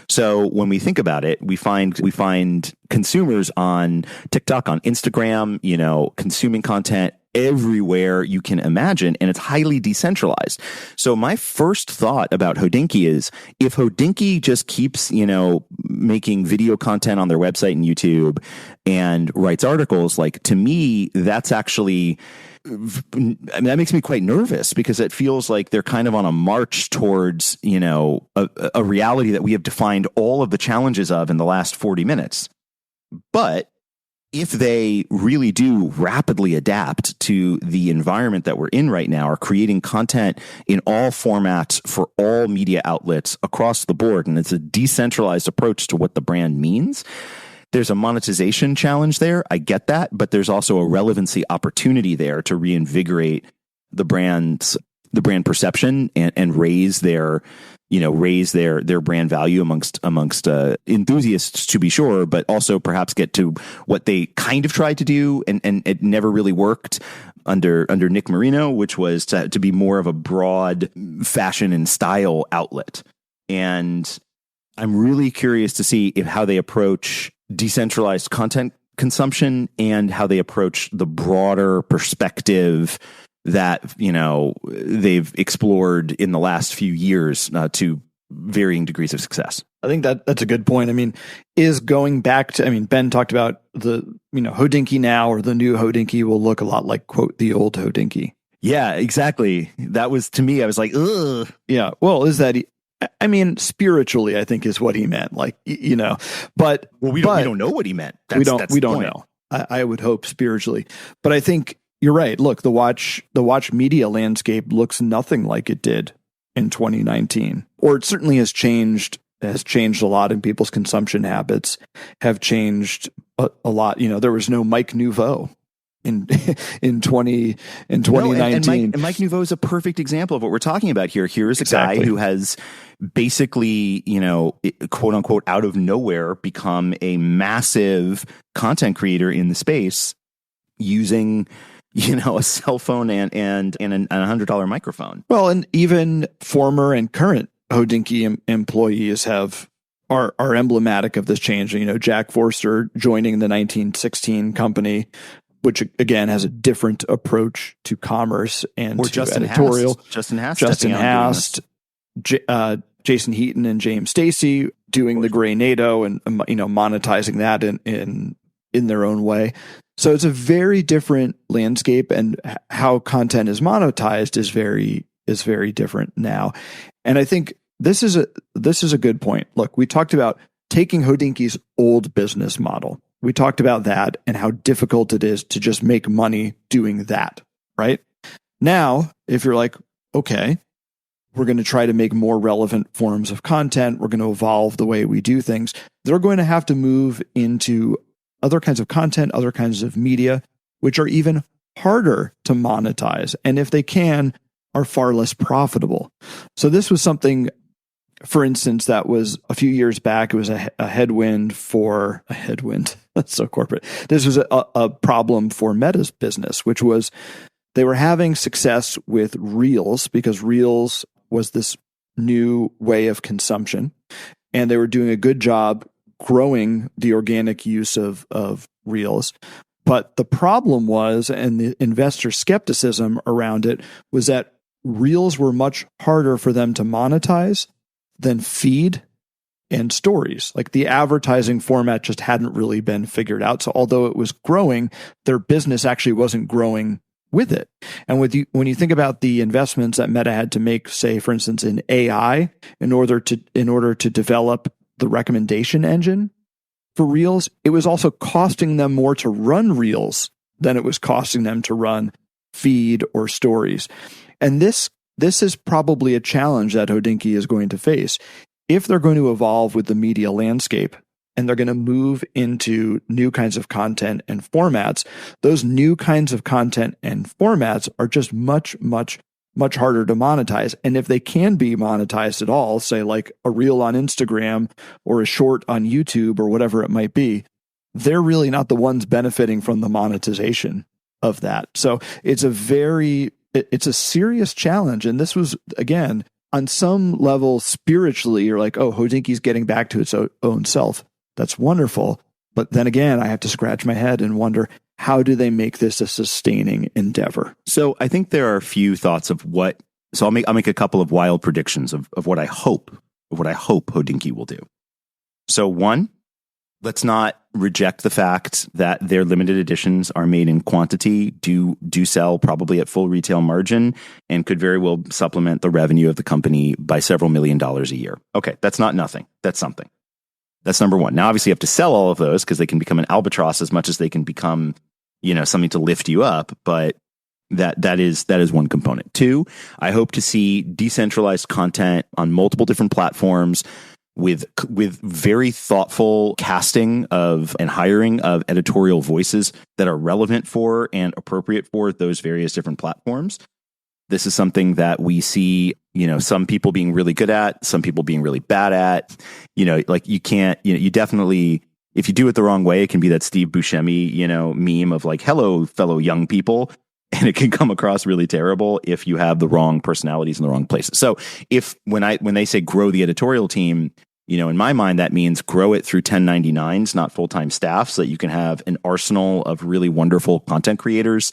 Speaker 1: So when we think about it, we find consumers on TikTok, on Instagram, consuming content everywhere you can imagine, and it's highly decentralized. So my first thought about Hodinkee is, if Hodinkee just keeps, making video content on their website and YouTube and writes articles, like, to me, that's actually, that makes me quite nervous, because it feels like they're kind of on a march towards, a reality that we have defined all of the challenges of in the last 40 minutes. But if they really do rapidly adapt to the environment that we're in right now, are creating content in all formats for all media outlets across the board, and it's a decentralized approach to what the brand means, there's a monetization challenge there. I get that, but there's also a relevancy opportunity there to reinvigorate the brand perception and raise their brand value amongst enthusiasts, to be sure, but also perhaps get to what they kind of tried to do and it never really worked under Nick Marino, which was to be more of a broad fashion and style outlet. And I'm really curious to see how they approach decentralized content consumption and how they approach the broader perspective that, they've explored in the last few years to varying degrees of success.
Speaker 2: I think that's a good point. I mean, is going back to, Ben talked about the, Hodinkee now, or the new Hodinkee will look a lot like, quote, the old Hodinkee.
Speaker 1: Yeah, exactly. That was, to me, I was like, ugh.
Speaker 2: Yeah. Well, spiritually, I think is what he meant. Like, but
Speaker 1: we don't know what he meant.
Speaker 2: We don't know. I would hope spiritually, but I think you're right. Look, the watch media landscape looks nothing like it did in 2019, or it certainly has changed a lot, in people's consumption habits have changed a lot. There was no Mike Nouveau in 2019.
Speaker 1: And Mike Nouveau is a perfect example of what we're talking about here. Here is a guy who has basically, quote unquote, out of nowhere become a massive content creator in the space using, a cell phone and a $100 microphone.
Speaker 2: Well, and even former and current Hodinkee employees are emblematic of this change. Jack Forster joining the 1916 company which again has a different approach to commerce and
Speaker 1: or
Speaker 2: to
Speaker 1: Justin
Speaker 2: editorial.
Speaker 1: Hast. Justin
Speaker 2: Hast, Jason Heaton and James Stacy doing the Gray NATO and monetizing that in their own way. So it's a very different landscape, and how content is monetized is very different now. And I think this is a good point. Look, we talked about taking Hodinkee's old business model. We talked about that and how difficult it is to just make money doing that, right? Now, if you're like, okay, we're going to try to make more relevant forms of content, we're going to evolve the way we do things, they're going to have to move into other kinds of content, other kinds of media, which are even harder to monetize. And if they can, are far less profitable. So this was something, for instance, that was a few years back. It was a headwind. That's so corporate. This was a problem for Meta's business, which was they were having success with Reels because Reels was this new way of consumption, and they were doing a good job growing the organic use of Reels. But the problem was, and the investor skepticism around it, was that Reels were much harder for them to monetize than feed and stories. Like the advertising format just hadn't really been figured out. So although it was growing, their business actually wasn't growing with it. And when you think about the investments that Meta had to make, say, for instance, in AI, in order to develop the recommendation engine for Reels, it was also costing them more to run Reels than it was costing them to run feed or stories. And this is probably a challenge that Hodinkee is going to face. If they're going to evolve with the media landscape and they're going to move into new kinds of content and formats, those new kinds of content and formats are just much, much, much harder to monetize. And if they can be monetized at all, say like a reel on Instagram or a short on YouTube or whatever it might be, they're really not the ones benefiting from the monetization of that. So it's a serious challenge. And this was, again, on some level, spiritually, you're like, oh, Hodinkee's getting back to its own self. That's wonderful. But then again, I have to scratch my head and wonder, how do they make this a sustaining endeavor?
Speaker 1: So I think there are a few thoughts of what, so I'll make a couple of wild predictions of what I hope Hodinkee will do. So one, let's not reject the fact that their limited editions are made in quantity, do sell probably at full retail margin, and could very well supplement the revenue of the company by several $1 million a year. Okay, that's not nothing. That's something. That's number one. Now, obviously, you have to sell all of those because they can become an albatross as much as they can become, something to lift you up. But that is one component. Two, I hope to see decentralized content on multiple different platforms with very thoughtful casting of and hiring of editorial voices that are relevant for and appropriate for those various different platforms. This is something that we see, some people being really good at, some people being really bad at. Like you can't, you definitely, if you do it the wrong way, it can be that Steve Buscemi, meme of like, hello, fellow young people. And it can come across really terrible if you have the wrong personalities in the wrong places. So when they say grow the editorial team, in my mind, that means grow it through 1099s, not full-time staff, so that you can have an arsenal of really wonderful content creators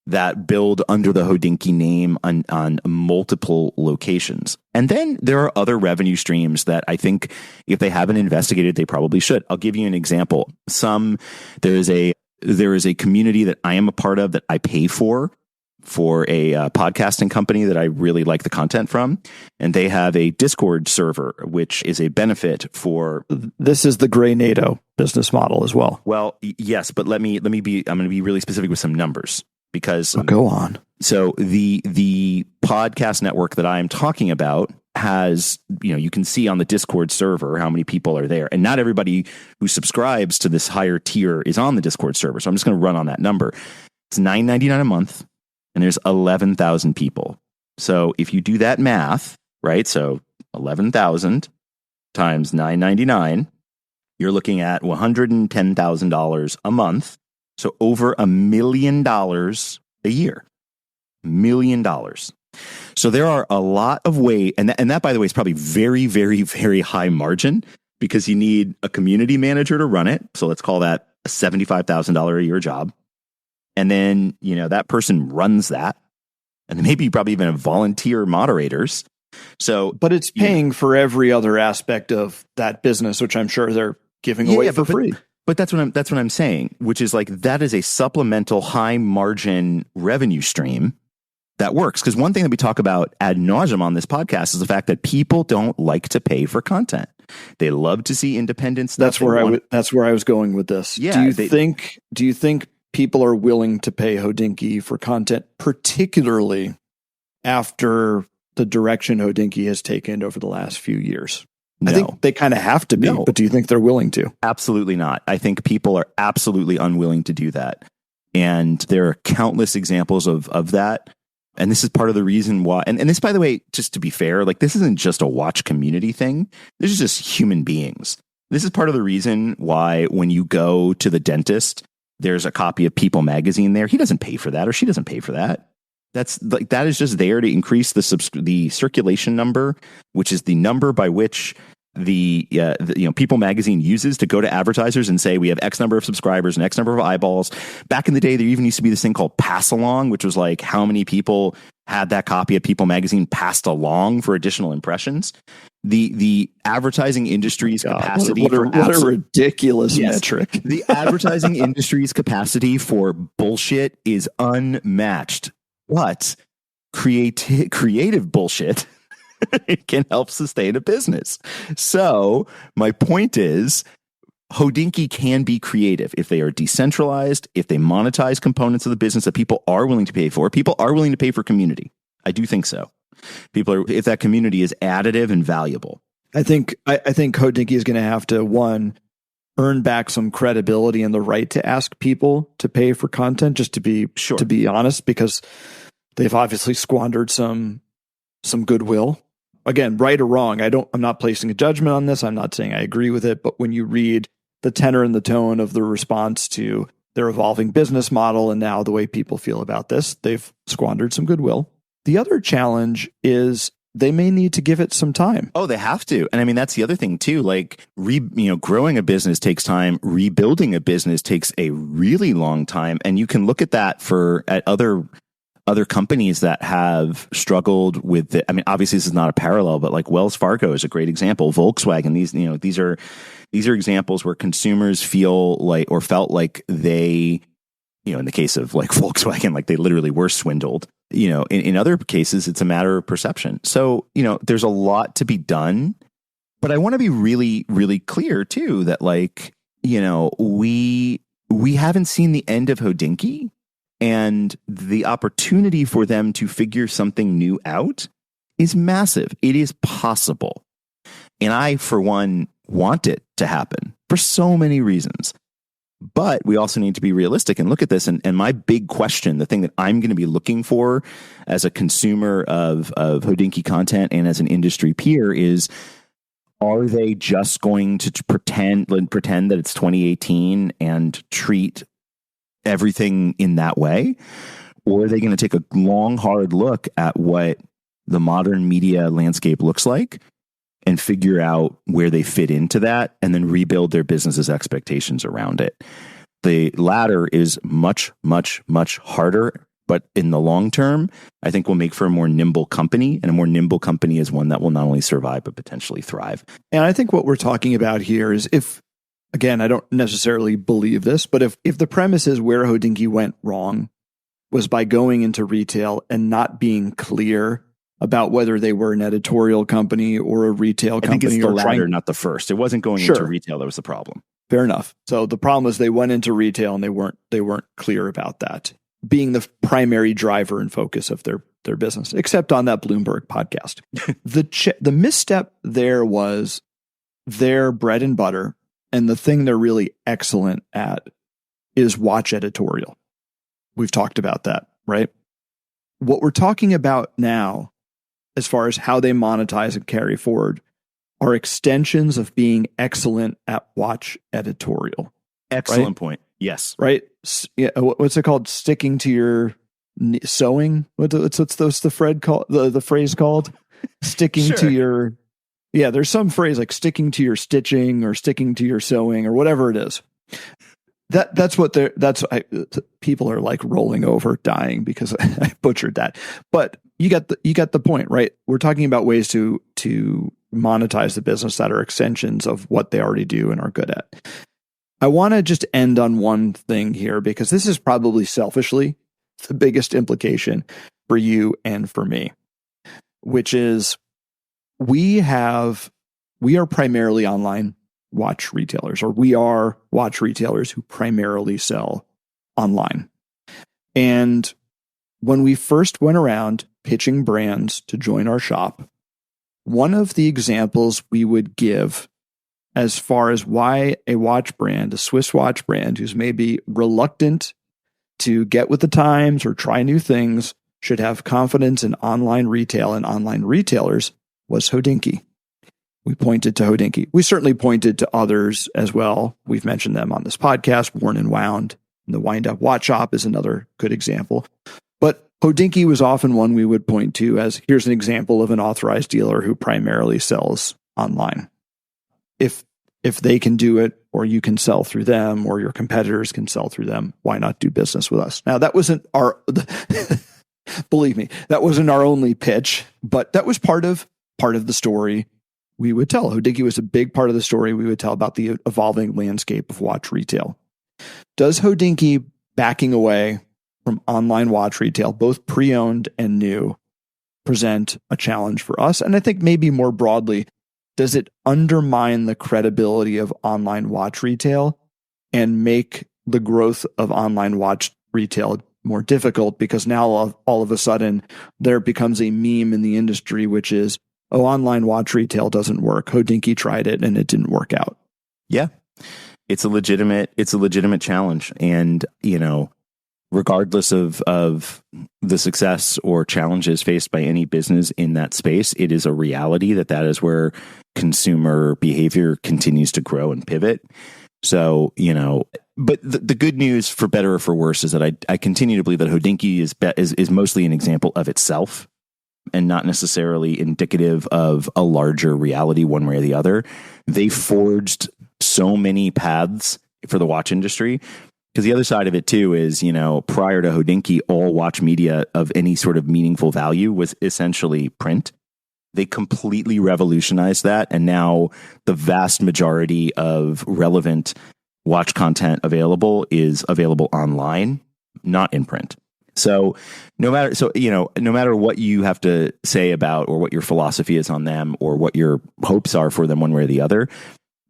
Speaker 1: that build under the Hodinkee name on multiple locations. And then there are other revenue streams that I think if they haven't investigated, they probably should. I'll give you an example. There is a community that I am a part of that I pay for a podcasting company that I really like the content from. And they have a Discord server, which is a benefit for...
Speaker 2: This is the Gray NATO business model as well.
Speaker 1: Well, yes, but I'm going to be really specific with some numbers. Because
Speaker 2: go on.
Speaker 1: So the podcast network that I am talking about has, you can see on the Discord server how many people are there. And not everybody who subscribes to this higher tier is on the Discord server. So I'm just going to run on that number. It's $9.99 a month, and there's 11,000 people. So if you do that math, right? So 11,000 times $9.99, you're looking at $110,000 a month. So over $1 million a year, $1 million. So there are a lot of ways, and that, by the way, is probably very, very, very high margin because you need a community manager to run it. So let's call that a $75,000 a year job. And then, that person runs that. And then maybe you probably even have volunteer moderators. So,
Speaker 2: but it's paying for every other aspect of that business, which I'm sure they're giving away for free.
Speaker 1: But that's what I'm saying, which is like, that is a supplemental high margin revenue stream that works. Because one thing that we talk about ad nauseum on this podcast is the fact that people don't like to pay for content. They love to see independent stuff.
Speaker 2: That's where I was going with this.
Speaker 1: Yeah,
Speaker 2: do you think people are willing to pay Hodinkee for content, particularly after the direction Hodinkee has taken over the last few years?
Speaker 1: No.
Speaker 2: I think they kind of have to be, but do you think they're willing to?
Speaker 1: Absolutely not. I think people are absolutely unwilling to do that. And there are countless examples of that. And this is part of the reason why, and this, by the way, just to be fair, like, this isn't just a watch community thing. This is just human beings. This is part of the reason why when you go to the dentist, there's a copy of People magazine there. He doesn't pay for that, or she doesn't pay for that. That is just there to increase the circulation number, which is the number by which the People magazine uses to go to advertisers and say, we have X number of subscribers and X number of eyeballs. Back in the day, there even used to be this thing called pass along, which was like how many people had that copy of People magazine passed along for additional impressions. The advertising industry's capacity
Speaker 2: what a ridiculous metric.
Speaker 1: The advertising industry's capacity for bullshit is unmatched. But creative bullshit, it can help sustain a business. So my point is, Hodinkee can be creative if they are decentralized, if they monetize components of the business that people are willing to pay for. People are willing to pay for community. I do think so. If that community is additive and valuable.
Speaker 2: I think Hodinkee is going to have to, earn back some credibility and the right to ask people to pay for content, just to be honest, because they've obviously squandered some goodwill. Again, right or wrong, I'm not placing a judgment on this. I'm not saying I agree with it, but when you read the tenor and the tone of the response to their evolving business model and now the way people feel about this, they've squandered some goodwill. The other challenge is they may need to give it some time.
Speaker 1: Oh, they have to. And I mean, that's the other thing too. Like, growing a business takes time. Rebuilding a business takes a really long time. And you can look at that at other companies that have struggled with it. I mean, obviously this is not a parallel, but like Wells Fargo is a great example. Volkswagen, these are examples where consumers felt like they, in the case of like Volkswagen, like they literally were swindled. In other cases, it's a matter of perception. So, there's a lot to be done, but I want to be really, really clear too, that like, we haven't seen the end of Hodinkee, and the opportunity for them to figure something new out is massive. It is possible. And I, for one, want it to happen for so many reasons. But we also need to be realistic and look at this. And my big question, the thing that I'm going to be looking for as a consumer of Hodinkee content and as an industry peer is, are they just going to pretend that it's 2018 and treat everything in that way? Or are they going to take a long, hard look at what the modern media landscape looks like and figure out where they fit into that and then rebuild their business's expectations around it? The latter is much, much, much harder, but in the long term, I think will make for a more nimble company, and a more nimble company is one that will not only survive, but potentially thrive.
Speaker 2: And I think what we're talking about here is, again, I don't necessarily believe this, but if the premise is where Hodinkee went wrong was by going into retail and not being clear about whether they were an editorial company or a retail company.
Speaker 1: I think it's the latter, not the first. It wasn't going into retail that was the problem.
Speaker 2: Fair enough. So the problem was they went into retail and they weren't clear about that being the primary driver and focus of their business, except on that Bloomberg podcast. The misstep there was their bread and butter, and the thing they're really excellent at is watch editorial. We've talked about that, right? What we're talking about now, as far as how they monetize and carry forward, are extensions of being excellent at watch editorial.
Speaker 1: Excellent point. Yes.
Speaker 2: Right? Yeah. What's it called? Sticking to your sewing? What's the phrase called? Sticking to your... Yeah, there's some phrase like sticking to your stitching or sticking to your sewing or whatever it is. people are like rolling over, dying because I butchered that. But you get the point, right? We're talking about ways to monetize the business that are extensions of what they already do and are good at. I want to just end on one thing here, because this is probably selfishly the biggest implication for you and for me, which is we are primarily online watch retailers, or we are watch retailers who primarily sell online. And when we first went around pitching brands to join our shop, one of the examples we would give as far as why a watch brand, a Swiss watch brand who's maybe reluctant to get with the times or try new things, should have confidence in online retail and online retailers, was Hodinkee. We pointed to Hodinkee. We certainly pointed to others as well. We've mentioned them on this podcast. Worn and Wound, and the Wind Up Watch Shop is another good example. But Hodinkee was often one we would point to as, here's an example of an authorized dealer who primarily sells online. If they can do it, or you can sell through them, or your competitors can sell through them, why not do business with us? Now, that wasn't our, believe me, that wasn't our only pitch, but that was part of the story we would tell. Hodinkee was a big part of the story we would tell about the evolving landscape of watch retail. Does Hodinkee backing away from online watch retail, both pre-owned and new, present a challenge for us? And I think maybe more broadly, does it undermine the credibility of online watch retail and make the growth of online watch retail more difficult? Because now all of a sudden there becomes a meme in the industry, which is, oh, online watch retail doesn't work. Hodinkee tried it and it didn't work out.
Speaker 1: Yeah. It's a legitimate challenge. And, regardless of the success or challenges faced by any business in that space, it is a reality that is where consumer behavior continues to grow and pivot. So, but the good news, for better or for worse, is that I continue to believe that Hodinkee is mostly an example of itself and not necessarily indicative of a larger reality one way or the other. They forged so many paths for the watch industry. Because the other side of it too is, prior to Hodinkee, all watch media of any sort of meaningful value was essentially print. They completely revolutionized that. And now the vast majority of relevant watch content available is available online, not in print. So no matter what you have to say about, or what your philosophy is on them, or what your hopes are for them one way or the other,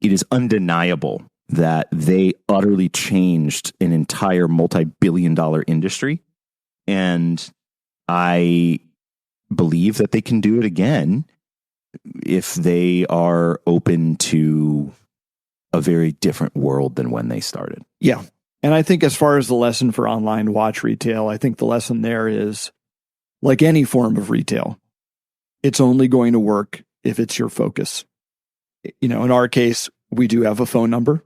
Speaker 1: it is undeniable that they utterly changed an entire multi-billion-dollar industry. And I believe that they can do it again if they are open to a very different world than when they started.
Speaker 2: Yeah. And I think as far as the lesson for online watch retail, I think the lesson there is, like any form of retail, it's only going to work if it's your focus. In our case, we do have a phone number.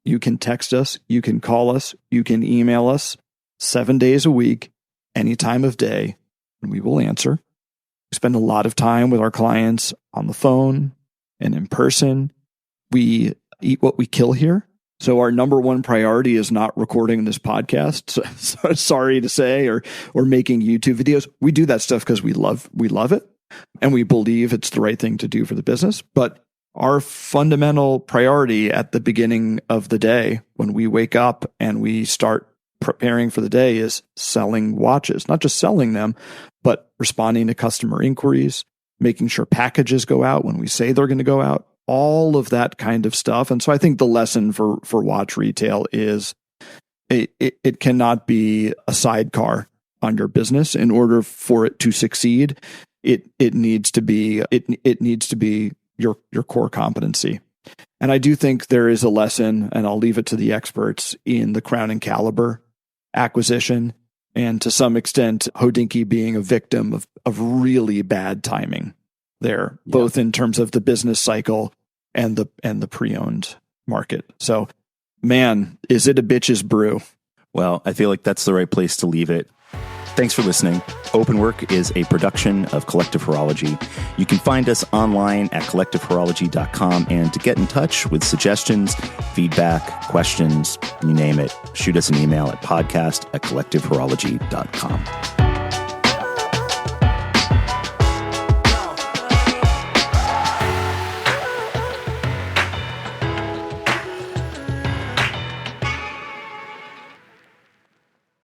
Speaker 2: You can text us, you can call us, you can email us 7 days a week, any time of day, and we will answer. We spend a lot of time with our clients on the phone and in person. We eat what we kill here. So our number one priority is not recording this podcast, so sorry to say, or making YouTube videos. We do that stuff because we love it, and we believe it's the right thing to do for the business. But our fundamental priority at the beginning of the day, when we wake up and we start preparing for the day, is selling watches. Not just selling them, but responding to customer inquiries, making sure packages go out when we say they're going to go out, all of that kind of stuff. And so I think the lesson for watch retail is it cannot be a sidecar on your business. In order for it to succeed, it needs to be your core competency. And I do think there is a lesson, and I'll leave it to the experts, in the Crown and Caliber acquisition, and to some extent Hodinkee being a victim of really bad timing there, both in terms of the business cycle and the pre-owned market. So, man, is it a bitch's brew?
Speaker 1: Well, I feel like that's the right place to leave it. Thanks for listening. Openwork is a production of Collective Horology. You can find us online at collectivehorology.com, and to get in touch with suggestions, feedback, questions, you name it, shoot us an email at podcast@collectivehorology.com.